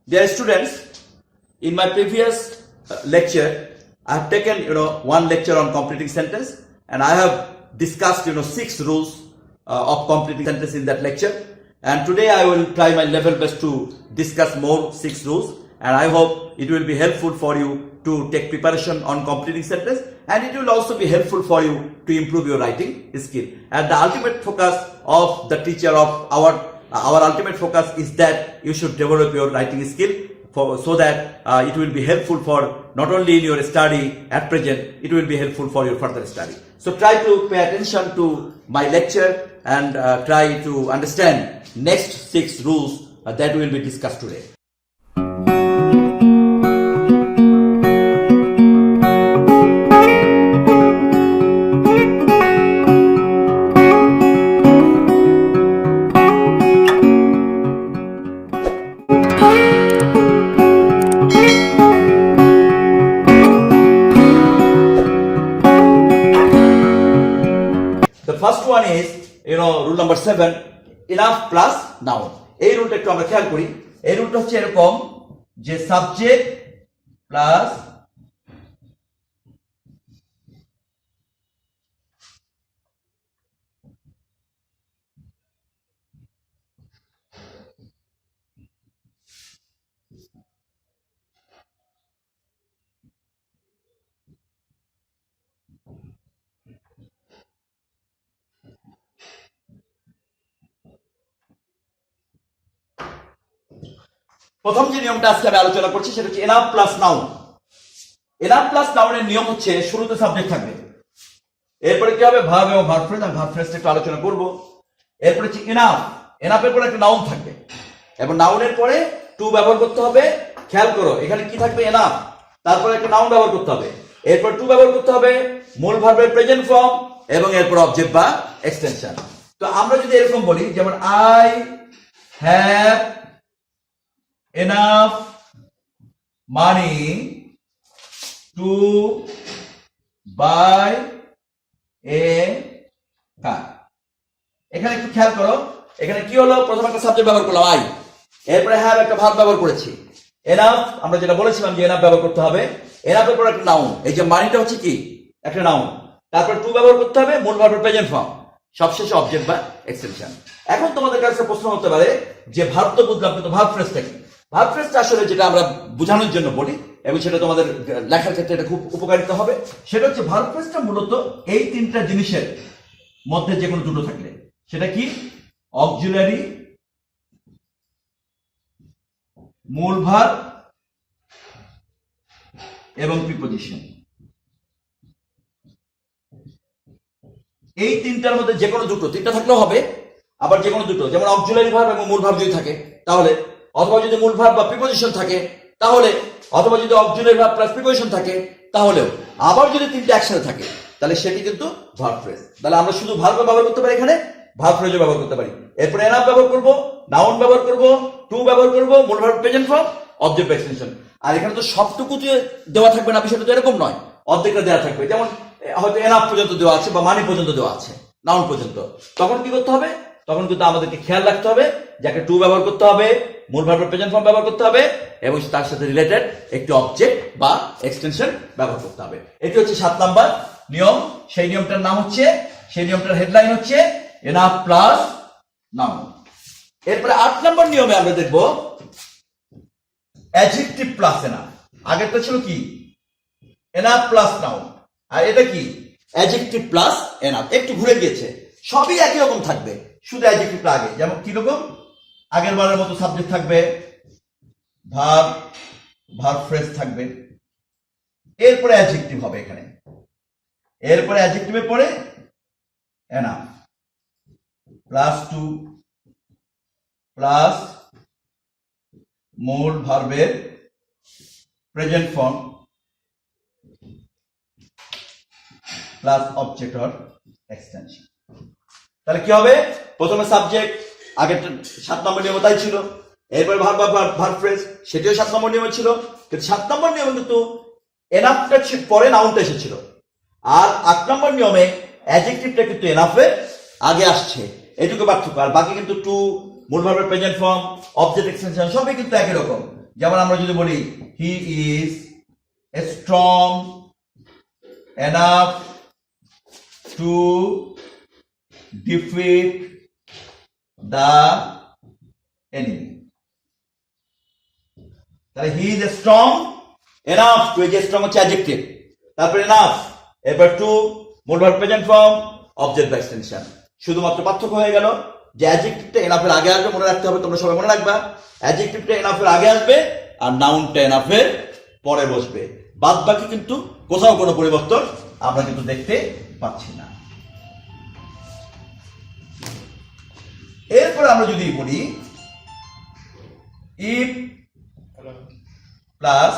Dear students, in my previous lecture, I have taken one lecture on completing sentence, and I have discussed 6 rules of completing sentence in that lecture. And today I will try my level best to discuss more 6 rules, and I hope it will be helpful for you to take preparation on completing sentence, and it will also be helpful for you to improve your writing skill. And the ultimate focus of the teacher of our ultimate focus is that you should develop your writing skill so that it will be helpful for not only in your study at present, it will be helpful for your further study. So try to pay attention to my lecture and try to understand next 6 rules that will be discussed today. The first one is, rule number 7, enough plus noun. এই রুলটা একটু আমরা খেয়াল করি। এই রুলটা হচ্ছে এরকম যে subject plus প্রথম যে নিয়মটা আজকে আমি আলোচনা করছি সেটা হচ্ছে enough plus noun. Enough plus নাউনের নিয়ম হচ্ছে শুরুতে সাবজেক্ট থাকবে, এরপরে কি হবে ভার্ব এবং ভার্ব ফ্রেজ। আমি ভার্ব ফ্রেজটা একটু আলোচনা করব। এরপরে হচ্ছে এনাফ, এনাফের পরে একটা নাউন থাকবে এবং নাউনের পরে টু ব্যবহার করতে হবে। খেয়াল করো এখানে কি থাকবে এনাফ, তারপরে একটা নাউন ব্যবহার করতে হবে, এরপর টু ব্যবহার করতে হবে, মূল ভার্বের প্রেজেন্ট ফর্ম এবং এরপর অবজেক্ট বা এক্সটেনশন। তো আমরা যদি এরকম বলি যেমন I have enough money to buy a car. এখানে একটু খেয়াল করো, এখানে কি হলো, প্রথমে একটা সাবজেক্ট ব্যবহার করলাম আই, এরপরে হ্যাভ একটা ভার্ব ব্যবহার করেছি। এনাফ আমরা যেটা বলেছিলাম যে এনাফ ব্যবহার করতে হবে, এনাফের পর একটা নাউন, এই যে মানিটা হচ্ছে কি একটা নাউন, তারপর টু ব্যবহার করতে হবে, মূল ভার্বের প্রেজেন্ট ফর্ম, সবশেষে অবজেক্ট বা এক্সটেনশন। এখন তোমাদের কাছে প্রশ্ন হতে পারে যে ভার্ব তো বুঝলাম কিন্তু ভার্ব ফ্রেজটা কি? ভার্ব ফ্রেজটা আসলে যেটা আমরা বোঝানোর জন্য বলি এবং সেটা তোমাদের লেখার ক্ষেত্রে এটা খুব উপকারিতা হবে, সেটা হচ্ছে ভার্ব ফ্রেজটা মূলত এই 3টা জিনিসের মধ্যে যে কোনো দুটো থাকলে, সেটা কি অক্সিলারি, মূল ভার্ব এবং প্রিপোজিশন। এই 3টার মধ্যে যে কোনো দুটো, 3টা থাকলেও হবে, আবার যে কোনো দুটো, যেমন অক্সিলারি ভার্ব এবং মূল ভার্ব যদি থাকে তাহলে, অথবা যদি মূল ভার্ব বা প্রিপোজিশন থাকে তাহলে, অথবা যদি অক্সিলারি ভার্ব প্লাস প্রিপোজিশন থাকে তাহলেও, আবার যদি 3টা একসাথে থাকে তাহলে সেটি কিন্তু ভার্ব ফ্রেজ। তাহলে আমরা শুধু ভার্ব ব্যবহার করতে পারি, এখানে ভার্ব ফ্রেজও ব্যবহার করতে পারি। এরপরে এনাফ ব্যবহার করব, নাউন ব্যবহার করব, টু ব্যবহার করব, মূল verb present form, object extension. আর এখানে তো সবটুকু দেওয়া থাকবে না, বিষয়টা তো এরকম নয়, অর্ধেকটা দেওয়া থাকবে। যেমন হয়তো এনাফ পর্যন্ত দেওয়া আছে বা মানি পর্যন্ত দেওয়া আছে, নাউন পর্যন্ত, তখন কি করতে হবে, তখন কিন্তু আমাদেরকে খেয়াল রাখতে হবে যাকে টু ব্যবহার করতে হবে, মূল ভার্বের প্রেজেন্ট ফর্ম ব্যবহার করতে হবে এবং তার সাথে রিলেটেড একটি অবজেক্ট বা এক্সটেনশন ব্যবহার করতে হবে। এটি হচ্ছে 7 নাম্বার নিয়ম। সেই নিয়মটার নাম হচ্ছে, সেই নিয়মটার হেডলাইন হচ্ছে এনাফ প্লাস নাউন। এরপরে 8 নাম্বার নিয়মে আমরা দেখব অ্যাডজেক্টিভ প্লাস এনাফ। আগেরটা ছিল কি এনাফ প্লাস নাউন, আর এটা কি অ্যাডজেক্টিভ প্লাস এনাফ। একটু ঘুরে গিয়েছে, সবই একই রকম থাকবে, শুধু অ্যাডজেক্টিভটা আগে। যেমন কি রকম, আগের বারের মতো সাবজেক্ট থাকবে, ভার্ব, ভার্ব ফ্রেজ থাকবে, এরপরে অ্যাডজেক্টিভ হবে এখানে, এরপরে অ্যাডজেক্টিভের পরে এনাফ প্লাস টু প্লাস মূল ভার্বের present form plus object or extension. তাহলে কি হবে, প্রথমে সাবজেক্ট, আগের 7 নম্বর নিয়ম তাই ছিল, এরপরে ভার্ব বা ভার্ব ফ্রেজ, সেটিও 7 নম্বর নিয়ম ছিল, কিন্তু 7 নম্বর নিয়মে কিন্তু এনাফটা পরে নাউনটা এসেছিল, আর 8 নম্বর নিয়মে অ্যাডজেক্টিভটা কিন্তু এনাফের আগে আসছে, এটুকু পার্থক্য। আর বাকি কিন্তু টু, মূল ভার্বের প্রেজেন্ট ফর্ম, অবজেক্ট এক্সটেনশন সবই কিন্তু একই রকম। যেমন আমরা যদি বলি he is strong enough to defeat the enemy, তাহলে he is strong enough to, এই যে স্ট্রং হচ্ছে অ্যাডজেক্টিভ, তারপরে এনাফ, এরপর টু মূল ভার্ব প্রেজেন্ট ফর্ম, অবজেক্ট বা এক্সটেনশন। শুধুমাত্র পার্থক্য হয়ে গেল যে অ্যাডজেক্টিভটা এনাফের আগে আসবে, মনে রাখতে হবে, তোমরা সবাই মনে রাখবা অ্যাডজেক্টিভটা এনাফের আগে আসবে আর নাউনটা এনাফের পরে বসবে। বাদ বাকি কিন্তু কোথাও কোনো পরিবর্তন আমরা কিন্তু দেখতে পাচ্ছি না। এরপর আমরা যদি বলি ইফ প্লাস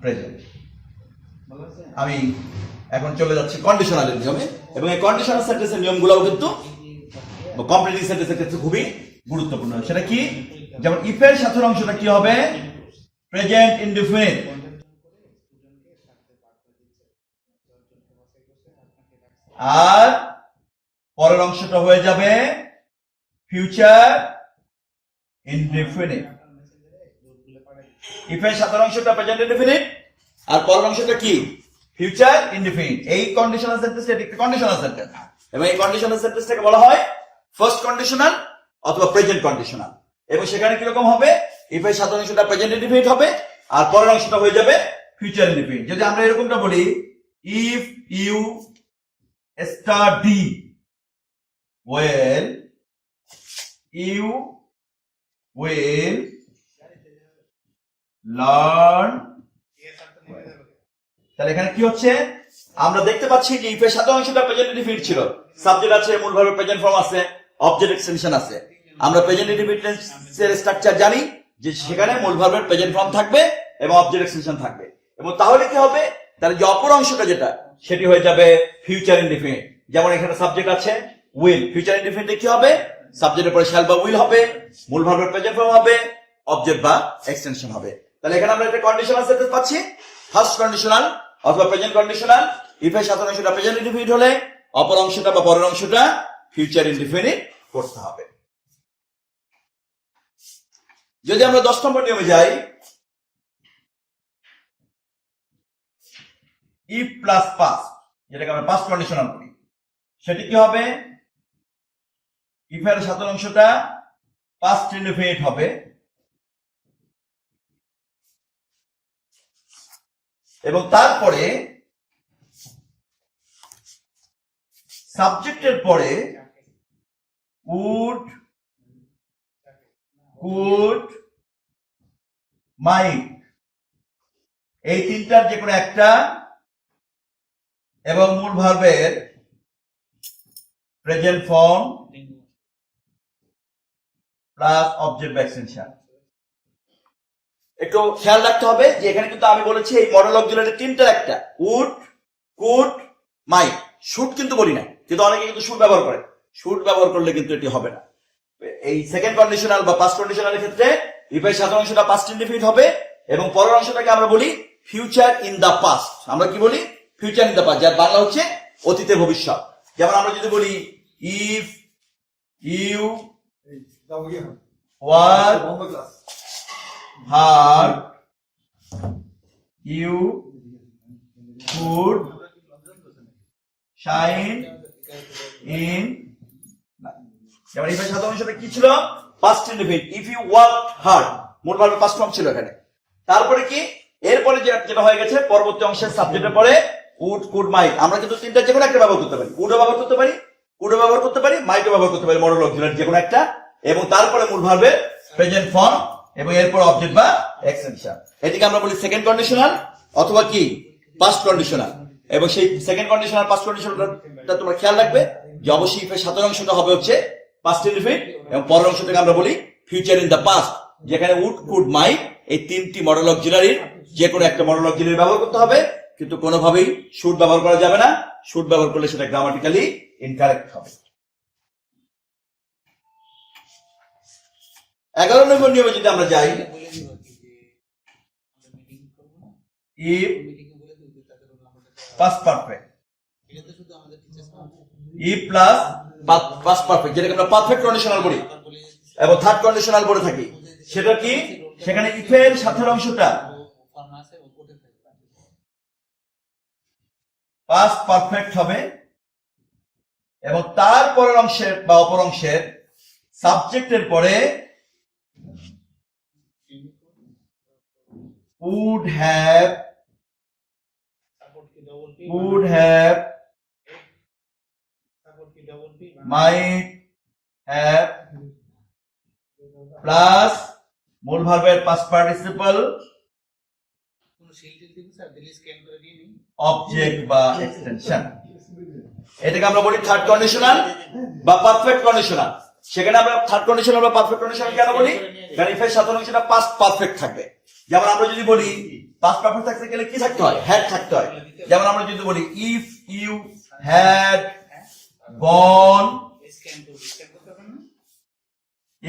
প্রেজেন্ট, আমি এখন চলে যাচ্ছি কন্ডিশনালের নিয়মে, এবং এই কন্ডিশনাল সেন্টেন্সের নিয়মগুলোও কিন্তু কমপ্লিটিং সেন্টেন্সের ক্ষেত্রে খুবই গুরুত্বপূর্ণ। সেটা কি? যেমন ইফের সাথের অংশটা কি হবে? প্রেজেন্ট ইনডিফিনিট, আর পরের অংশটা হয়ে যাবে ফিউচার ইনডিফিনিট। ইফের সাথের অংশটা প্রেজেন্ট ইনডিফিনিট আর পরের অংশটা কি? Future indefinite. এই কন্ডিশনাল সেন্টেন্স এটি একটা কন্ডিশনাল সেন্টেন্স, এবং এই কন্ডিশনাল সেন্টেন্সটাকে বলা হয় ফার্স্ট কন্ডিশনাল অথবা প্রেজেন্ট কন্ডিশনাল। এবং সেখানে কি রকম হবে? ইফ এর সাথে অংশটা প্রেজেন্ট ইনডিফিনিট হবে আর পরের অংশটা হয়ে যাবে ফিউচার ইনডিফিনিট। যদি আমরা এরকমটা বলি if you study well you will learn, তাহলে এখানে কি হচ্ছে? আমরা দেখতে পাচ্ছি যে ইফের সাথে অংশটা প্রেজেন্ট ইনডিফিনিট ছিল, সাবজেক্ট আছে, মূল ভার্বের প্রেজেন্ট ফর্ম আছে, অবজেক্ট এক্সটেনশন আছে। আমরা প্রেজেন্ট ইনডিফিনিট টেন্সের স্ট্রাকচার জানি যে সেখানে মূল ভার্বের প্রেজেন্ট ফর্ম থাকবে এবং অবজেক্ট এক্সটেনশন থাকবে। এবং তাহলে কি হবে? তাহলে যে অপর অংশটা যেটা সেটি হয়ে যাবে ফিউচার ইনডিফিনিট। যেমন এখানে সাবজেক্ট আছে উইল, ফিউচার ইনডিফিনিটে কি হবে? সাবজেক্টের পরে শ্যাল বা উইল হবে, মূল ভার্বের প্রেজেন্ট ফর্ম হবে, অবজেক্ট বা এক্সটেনশন হবে। তাহলে এখানে আমরা একটা কন্ডিশনাল সেন্টেন্স পাচ্ছি, ফার্স্ট কন্ডিশনাল অথবা প্রেজেন্ট কন্ডিশনাল। ইফের সাথে অংশটা প্রেজেন্ট ইনডিফিনিট হলে অপর অংশটা বা পরের অংশটা ফিউচার ইনডিফিনিট করতে হবে। যদি আমরা 10 নম্বর নিয়মে যাই, ইফ প্লাস পাস্ট, যেটাকে আমরা পাস্ট কন্ডিশনাল বলি, সেটি কি হবে? ইফের সাথে অংশটা পাস্ট ইনডিফিনিট হবে এবং তারপরে সাবজেক্টের পরে উড, কুড, মাইট, এই তিনটার যে কোনো একটা এবং মূল ভার্বের প্রেজেন্ট ফর্ম প্লাস অবজেক্ট বা এক্সটেনশন। একটু খেয়াল রাখতে হবে যে এখানে কিন্তু আমি বলেছি এই মডেল অক্সিলারি তিনটার একটা, উড, কুড, মাইট। শুড কিন্তু বলি না, কিন্তু অনেকে কিন্তু শুড ব্যবহার করে। শুড ব্যবহার করলে কিন্তু এটি হবে না। এই সেকেন্ড কন্ডিশনাল বা পাস্ট কন্ডিশনালের ক্ষেত্রে ইফের সাথে অংশটা পাস্ট ইনডিফিনিট হবে এবং পরের অংশটাকে আমরা বলি ফিউচার ইন দা পাস্ট। আমরা কি বলি? ফিউচার ইন দা পাস্ট, যার বাংলা হচ্ছে অতীতে ভবিষ্যৎ। যেমন আমরা যদি বলি if you were hard you could shine in, যেমন ইফের সাথে অংশটা কি ছিল? Past indefinite. If you work hard, মূল ভার্বের পাস্ট ফর্ম ছিল এখানে। তারপরে কি? এরপরে যেটা হয়ে গেছে পরবর্তী অংশের সাবজেক্টের পরে উড, কুড, মাইট। আমরা কিন্তু তিনটা যে কোনো একটা ব্যবহার করতে পারি, উডও ব্যবহার করতে পারি, কুডও ব্যবহার করতে পারি, মাইটও ব্যবহার করতে পারি, মডেল অক্সিলারি যে কোনো একটা, এবং তারপরে মূল ভার্বের প্রেজেন্ট ফর্ম এবং এরপর অবজেক্ট বা এক্সটেনশন। এটিকে আমরা বলি সেকেন্ড কন্ডিশনাল অথবা কি পাস্ট কন্ডিশনাল। এবং সেই সেকেন্ড কন্ডিশনাল পাস্ট কন্ডিশনালটা তোমরা খেয়াল রাখবে যে অবশ্যই ইফের সাতের অংশটা হবে হচ্ছে পাস্ট ইনডিফিনিট এবং পরের অংশটাকে আমরা বলি ফিউচার ইন দা পাস্ট, যেখানে উড, কুড, মাইট এই তিনটি মডেল অক্সিলারির যে কোনো একটা মডেল অক্সিলারি ব্যবহার করতে হবে, কিন্তু কোনোভাবেই শুড ব্যবহার করা যাবে না। শুড ব্যবহার করলে সেটা গ্রামাটিক্যালি ইনকারেক্ট হবে। 11 নম্বর নিয়মে যদি আমরা যাই, if past perfect, if plus past perfect, যেটাকে আমরা পারফেক্ট কন্ডিশনাল বলি এবং থার্ড কন্ডিশনাল বলে থাকি, সেটা কি? সেখানে ইফের সাথের অংশটা পাস্ট পারফেক্ট হবে এবং তার পরের অংশের বা অপর অংশের সাবজেক্টের পরে would have might have plus মূল ভার্বের পাস্ট পার্টিসিপল অবজেক্ট বা এক্সটেনশন। এটাকে আমরা বলি থার্ড কন্ডিশনাল বা পারফেক্ট কন্ডিশনাল। সেখানে আমরা থার্ড কন্ডিশনাল বা পারফেক্ট কন্ডিশনাল কেন বলি? কারণ ইফের সাথে অংশটা পাস্ট পারফেক্ট থাকবে। যেমন আমরা যদি বলি পাস্ট পারফেক্ট থাকতে গেলে কি থাকতে হয়? হ্যাড থাকতে হয়। যেমন আমরা যদি বলি if you had gone,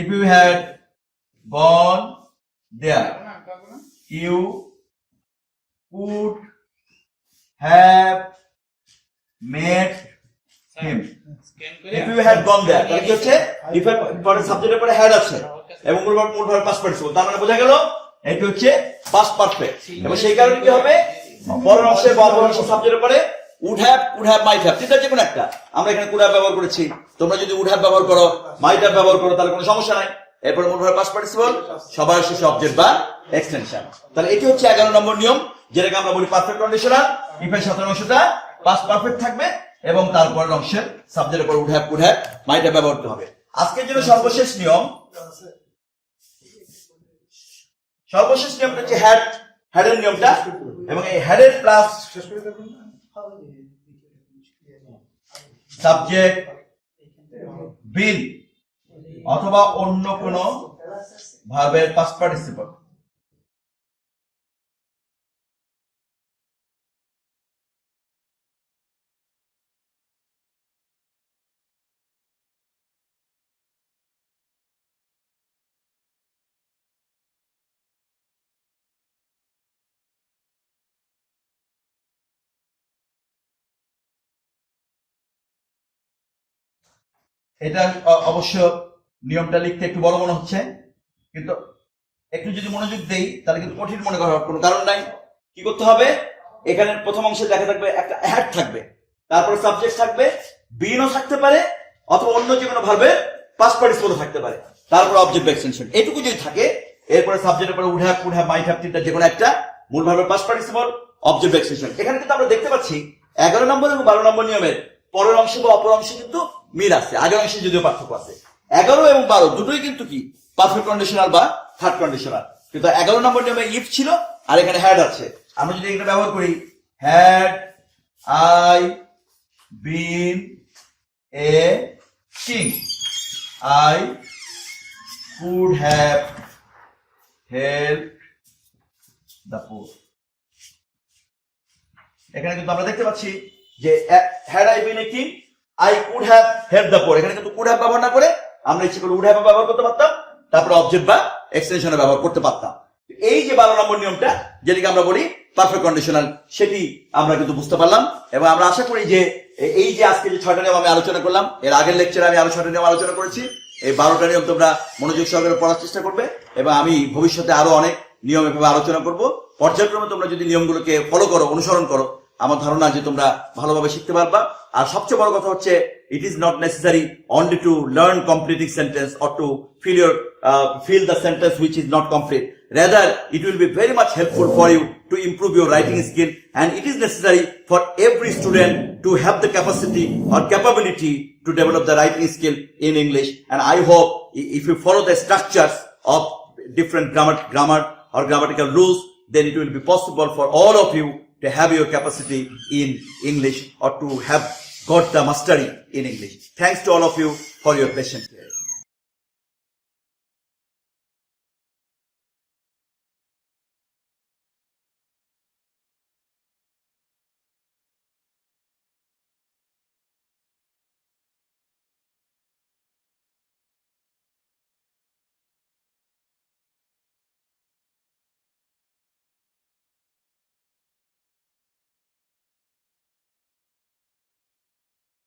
if you had gone there, you could have met him. If you had gone there, তাহলে কি হচ্ছে? if এর পরে সাবজেক্টের পরে had আছে এবং মূল ভার্ব পাস্ট পার্টিসিপল, তার মানে বোঝা গেল এটি হচ্ছে পাস্ট পারফেক্ট। এবং সেই কারণে কি হবে? পরের অংশে বা অপর অংশে সাবজেক্টের পরে would have, might have, তিনটা যে কোনো একটা। আমরা এখানে could have ব্যবহার করেছি, তোমরা যদি would have ব্যবহার করো, might have ব্যবহার করো, তাহলে কোনো সমস্যা নাই। এরপরে মূল ভার্ব পাস্ট পার্টিসিপল, সবার শেষে অবজেক্ট বা এক্সটেনশন। তাহলে এটি হচ্ছে 11 নম্বর নিয়ম, যেটাকে আমরা বলি পারফেক্ট কন্ডিশনাল। ইফের সাথে অংশটা পাস্ট পারফেক্ট থাকবে এবং তারপরের অংশের সাবজেক্টের পর would have, might have ব্যবহার করতে হবে। আজকের জন্য সর্বশেষ নিয়মটা হচ্ছে হ্যাডের নিয়মটা, এবং এই হ্যাডের প্লাস সাবজেক্ট বিন অথবা অন্য কোন ভার্বের পাস্ট পার্টিসিপল। এটা অবশ্য নিয়মটা লিখতে একটু বড় মনে হচ্ছে, কিন্তু একটু যদি মনোযোগ দেই তাহলে কিন্তু কঠিন মনে করার কোনো কারণ নাই। কি করতে হবে? এখানে প্রথম অংশে দেখা থাকবে একটা হ্যাড থাকবে, তারপরে সাবজেক্ট থাকবে, বিনও থাকতে পারে অথবা অন্য যে কোনো ভার্বের পাস্ট পার্টিসিপলও থাকতে পারে, তারপর অবজেক্ট বা এক্সটেনশন। এটুকু যদি থাকে, এরপরে সাবজেক্টের পরে would have, might have, তিনটা যে কোনো একটা, মূল ভার্বের পাস্ট পার্টিসিপল, অবজেক্ট বা এক্সটেনশন। এখানে কিন্তু আমরা দেখতে পাচ্ছি 11 নম্বর এবং 12 নম্বর নিয়মের পরের অংশ বা অপর অংশে কিন্তু মিল আছে, আগের অংশে যদিও পার্থক্য আছে। 11 এবং 12 দুটোই কিন্তু কি পারফেক্ট কন্ডিশনাল বা থার্ড কন্ডিশনাল, কিন্তু 11 নম্বর নিয়মে ইফ ছিল আর এখানে হ্যাড আছে। আমরা যদি এটা ব্যবহার করি, had I been a king, I could have helped the poor. এখানে কিন্তু আমরা দেখতে পাচ্ছি যে had I been a king, I could have helped the poor. এখানে কিন্তু কুড হ্যাভ ব্যবহার না করে আমরা ইচ্ছে করে উড হ্যাভ ব্যবহার করতে পারতাম, তারপরে অবজেক্ট বা এক্সটেনশনে ব্যবহার করতে পারতাম। এই যে 12 নম্বর নিয়মটা, যেটাকে আমরা বলি পারফেক্ট কন্ডিশনাল, সেটি আমরা কিন্তু বুঝতে পারলাম। এবং আমরা আশা করি যে এই যে আজকে যে 6টা নিয়ম আমি আলোচনা করলাম, এর আগের লেকচারে আমি আরো 6টা নিয়ম আলোচনা করেছি, এই 12টা নিয়ম তোমরা মনোযোগ সহকারে পড়ার চেষ্টা করবে এবং আমি ভবিষ্যতে আরো অনেক নিয়ম এভাবে আলোচনা করব। পর্যায়ক্রমে তোমরা যদি নিয়মগুলোকে ফলো করো, অনুসরণ করো, আমার ধারণা যে তোমরা ভালোভাবে শিখতে পারবা। আর সবচেয়ে বড় কথা হচ্ছে, it is not necessary only to learn completing sentence or to fill the sentence which is not complete. Rather, it will be very much helpful for you to improve your writing skill, and it is necessary for every student to have the capacity or capability to develop the writing skill in English. And I hope if you follow the structures of different grammar or grammatical rules, then it will be possible for all of you to have your capacity in English or to have got the mastery in English. Thanks to all of you for your patience.